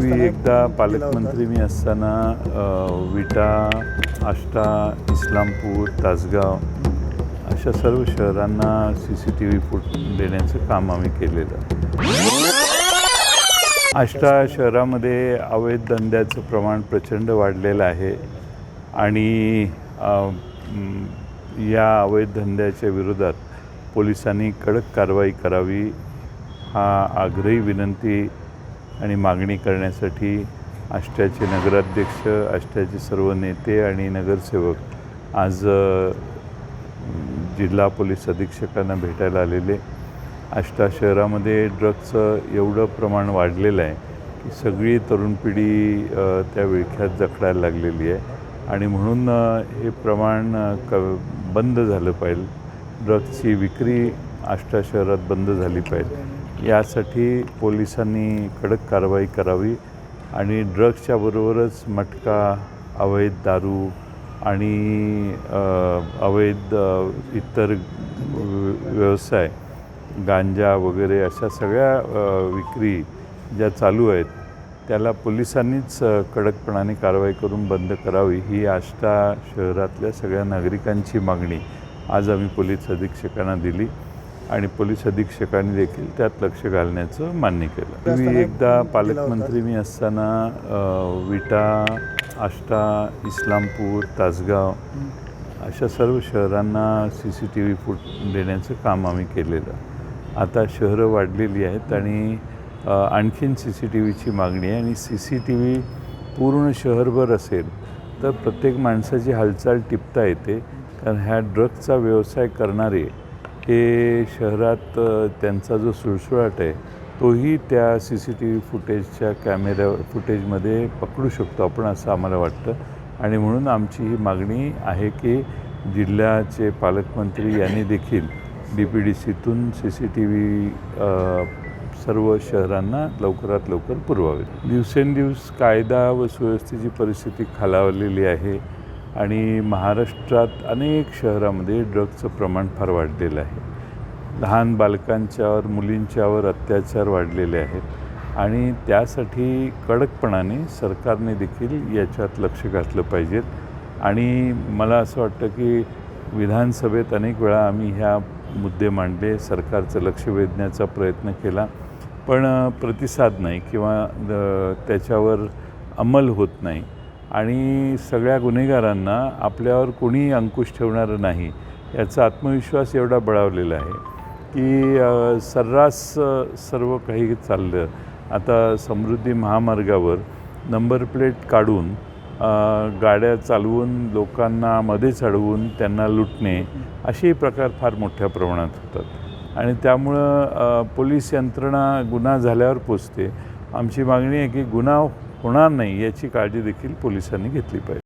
पूर्वी एकदा पालकमंत्री मी असताना विटा, आष्टा, इस्लामपूर, तासगाव अशा सर्व शहरांना CCTV फूट देण्याचं काम आम्ही केलेलं. आष्टा शहरामध्ये अवैध धंद्याचं प्रमाण प्रचंड वाढलेलं आहे आणि या अवैध धंद्याच्या विरोधात पोलिसांनी कडक कारवाई करावी हा आग्रही विनंती आणि मागणी करण्यासाठी आष्ट्याचे नगराध्यक्ष, आष्ट्याचे सर्व नेते आणि नगरसेवक आज जिल्हा पोलीस अधीक्षकांना भेटायला आलेले. आष्टा शहरामध्ये ड्रग्सचं एवढं प्रमाण वाढलेलं आहे की सगळी तरुण पिढी त्या विळख्यात जखडायला लागलेली आहे आणि म्हणून हे प्रमाण बंद झालं पाहिजे. ड्रग्सची विक्री आष्टा शहरात बंद झाली पाहिजे. यासाठी पोलिसांनी कडक कारवाई करावी आणि ड्रग्सच्या बरोबरच मटका, अवैध दारू आणि अवैध इतर व्यवसाय, गांजा वगैरे अशा सगळ्या विक्री ज्या चालू आहेत त्याला पोलिसांनीच कडकपणाने कारवाई करून बंद करावी ही आष्टा शहरातल्या सगळ्या नागरिकांची मागणी आज आम्ही पोलीस अधीक्षकांना दिली आणि पोलीस अधीक्षकांनी देखील त्यात लक्ष घालण्याचं मान्य केलं. पूर्वी एकदा पालकमंत्री मी असताना विटा, आष्टा, इस्लामपूर, तासगाव अशा सर्व शहरांना CCTV फूट देण्याचं काम आम्ही केलेलं. आता शहरं वाढलेली आहेत आणि आणखीन CCTVची मागणी आहे आणि CCTV पूर्ण शहरभर असेल तर प्रत्येक माणसाची हालचाल टिपता येते. कारण ह्या ड्रग्सचा व्यवसाय करणारे हे शहरात त्यांचा जो सुळसुळाट आहे तोही त्या CCTV फुटेजच्या फुटेजमध्ये पकडू शकतो आपण असं आम्हाला वाटतं आणि म्हणून आमची ही मागणी आहे की जिल्ह्याचे पालकमंत्री यांनी देखील DPDCतून CCTV सर्व शहरांना लवकरात लवकर पुरवावे. दिवसेंदिवस कायदा व सुव्यवस्थेची परिस्थिती खालावलेली आहे आणि महाराष्ट्रात अनेक शहरामध्ये ड्रग्सचं प्रमाण फार वाढलेलं आहे. लहान बालकांच्यावर, मुलींच्यावर अत्याचार वाढलेले आहेत आणि त्यासाठी कडकपणाने सरकारने देखील याच्यात लक्ष घातलं पाहिजेत. आणि मला असं वाटतं की विधानसभेत अनेक वेळा आम्ही ह्या मुद्दे मांडले, सरकारचं लक्ष वेधण्याचा प्रयत्न केला पण प्रतिसाद नाही किंवा त्याच्यावर अंमल होत नाही आणि सगळ्या गुन्हेगारांना आपल्यावर कोणी अंकुश ठेवणारं नाही याचा आत्मविश्वास एवढा बळावलेला आहे की सर्रास सर्व काही चाललं. आता समृद्धी महामार्गावर नंबर प्लेट काढून गाड्या चालवून लोकांना मध्येच अडवून त्यांना लुटणे असे प्रकार फार मोठ्या प्रमाणात होतात आणि त्यामुळं पोलीस यंत्रणा गुन्हा झाल्यावर पोचते. आमची मागणी आहे की गुन्हा होणार नाही याची काळजी देखील पोलिसांनी घेतली पाहिजे.